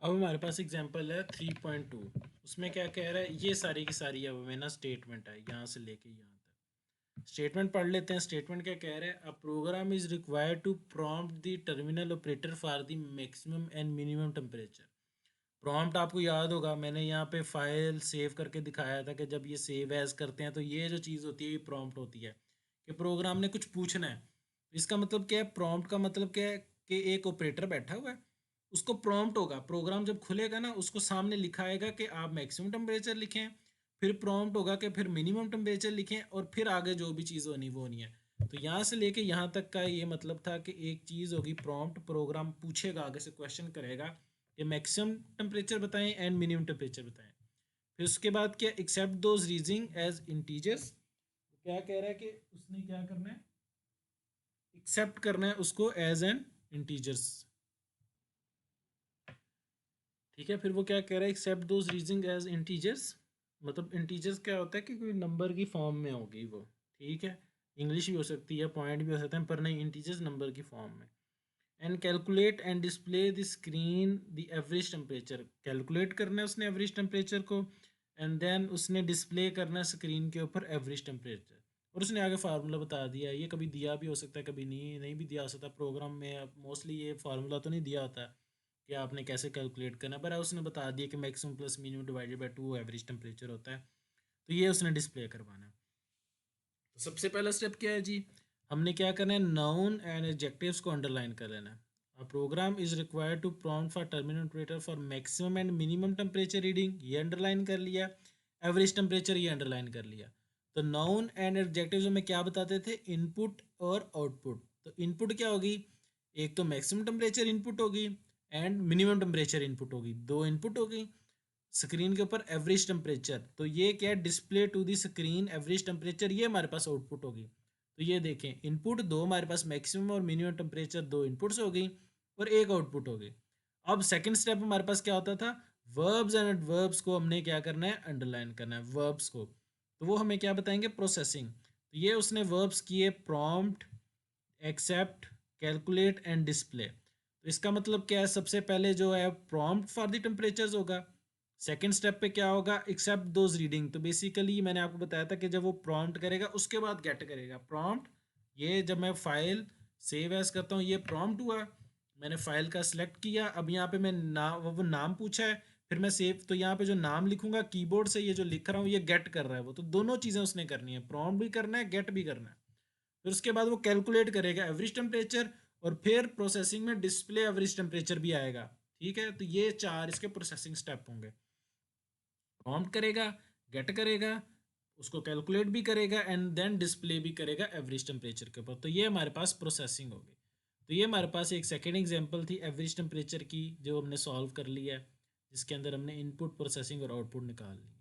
अब हमारे पास एग्जांपल है 3.2। उसमें क्या कह रहा है, ये सारी की सारी अब हमें ना स्टेटमेंट है यहाँ से लेके यहाँ तक। स्टेटमेंट पढ़ लेते हैं। स्टेटमेंट क्या कह रहा है, a program is required to prompt the terminal operator for the maximum and minimum temperature. Prompt आपको याद होगा, मैंने यहाँ पे फाइल सेव करके दिखाया था कि जब ये सेव एज करते हैं तो ये जो चीज़ होती है ये प्रॉम्प्ट होती है कि प्रोग्राम ने कुछ पूछना है। इसका मतलब क्या है, प्रॉम्प्ट का मतलब क्या है कि एक ऑपरेटर बैठा हुआ है, उसको प्रॉम्प्ट होगा, प्रोग्राम जब खुलेगा ना उसको सामने लिखा आएगा कि आप मैक्सिमम टेम्परेचर लिखें, फिर प्रॉम्प्ट होगा कि फिर मिनिमम टेम्परेचर लिखें, और फिर आगे जो भी चीज़ होनी वो होनी है। तो यहाँ से लेके यहाँ तक का ये मतलब था कि एक चीज़ होगी प्रॉम्प्ट, प्रोग्राम पूछेगा, आगे से क्वेश्चन करेगा कि मैक्सिमम टेम्परेचर बताएं एंड मिनिमम टेम्परेचर बताएं। फिर उसके बाद क्या, एक्सेप्ट दोज रीजिंग एज इंटीजर्स। क्या कह रहा है कि उसने क्या करना है, एक्सेप्ट करना है उसको एज एन इंटीजर्स। ठीक है, फिर वो क्या कह रहा है, एक्सेप्ट दोज रीजिंग एज इंटीजर्स। मतलब इंटीजर्स क्या होता है कि कोई नंबर की फॉर्म में होगी वो। ठीक है, इंग्लिश भी हो सकती है, पॉइंट भी हो सकते हैं, पर नहीं, इंटीजर्स नंबर की फॉर्म में। And calculate and display the screen the average temperature. Calculate करना है उसने एवरेज टेम्परेचर को, एंड देन उसने डिस्प्ले करना है स्क्रीन के ऊपर एवरेज टेम्परेचर। और उसने आगे फार्मूला बता दिया है। ये कभी दिया भी हो सकता है, कभी नहीं नहीं भी दिया हो सकता प्रोग्राम में। मोस्टली ये फार्मूला तो नहीं दिया होता कि आपने कैसे कैलकुलेट करना है, पर उसने बता दिया कि maximum plus minimum divided by 2 average temperature होता है। तो ये उसने डिस्प्ले करवाना है। तो सबसे पहला स्टेप क्या है जी, हमने क्या करना है, नाउन एंड एडजेक्टिव्स को अंडरलाइन कर लेना है। A program is required to prompt for terminal operator for maximum and minimum temperature reading, ये अंडरलाइन कर लिया। एवरेज टेम्परेचर ये अंडरलाइन कर लिया। तो नाउन एंड एडजेक्टिव्स में क्या बताते थे, इनपुट और आउटपुट। तो इनपुट क्या होगी, एक तो मैक्सिमम टेम्परेचर इनपुट होगी एंड मिनिमम टेम्परेचर इनपुट होगी, दो इनपुट होगी। स्क्रीन के ऊपर एवरेज टेम्परेचर, तो ये क्या है, display to the screen average temperature, ये हमारे पास आउटपुट होगी। तो ये देखें, इनपुट दो हमारे पास, मैक्सिमम और मिनिमम टेम्परेचर दो इनपुट्स हो गई और एक आउटपुट हो गई। अब सेकंड स्टेप हमारे पास क्या होता था, वर्ब्स एंड एडवर्ब्स को हमने क्या करना है, अंडरलाइन करना है वर्ब्स को। तो वो हमें क्या बताएंगे, प्रोसेसिंग। तो ये उसने वर्ब्स किए, prompt, accept, calculate and display. तो इसका मतलब क्या है, सबसे पहले जो है प्रॉम्प्ट फॉर द टेम्परेचर्स होगा। सेकंड स्टेप पे क्या होगा, एक्सेप्ट दोज रीडिंग। तो बेसिकली मैंने आपको बताया था कि जब वो प्रॉम्प्ट करेगा उसके बाद गेट करेगा प्रॉम्प्ट। ये जब मैं फाइल सेव एज करता हूँ, ये प्रॉम्प्ट हुआ, मैंने फाइल का सिलेक्ट किया। अब यहाँ पे मैं वो नाम पूछा है, फिर मैं सेव, तो यहाँ पे जो नाम लिखूंगा कीबोर्ड से, ये जो लिख रहा हूँ ये गेट कर रहा है वो। तो दोनों चीज़ें उसने करनी है, प्रॉम्प्ट भी करना है, गेट भी करना है। फिर उसके बाद वो कैलकुलेट करेगा एवरेज टेम्परेचर, और फिर प्रोसेसिंग में डिस्प्ले एवरेज टेम्परेचर भी आएगा। ठीक है, तो ये चार इसके प्रोसेसिंग स्टेप होंगे। प्रॉम्प्ट करेगा, गेट करेगा, उसको कैलकुलेट भी करेगा एंड देन डिस्प्ले भी करेगा एवरेज टेम्परेचर के ऊपर। तो ये हमारे पास प्रोसेसिंग होगी। तो ये हमारे पास एक सेकेंड एग्जांपल थी एवरेज टेम्परेचर की, जो हमने सॉल्व कर लिया है, जिसके अंदर हमने इनपुट, प्रोसेसिंग और आउटपुट निकाल ली।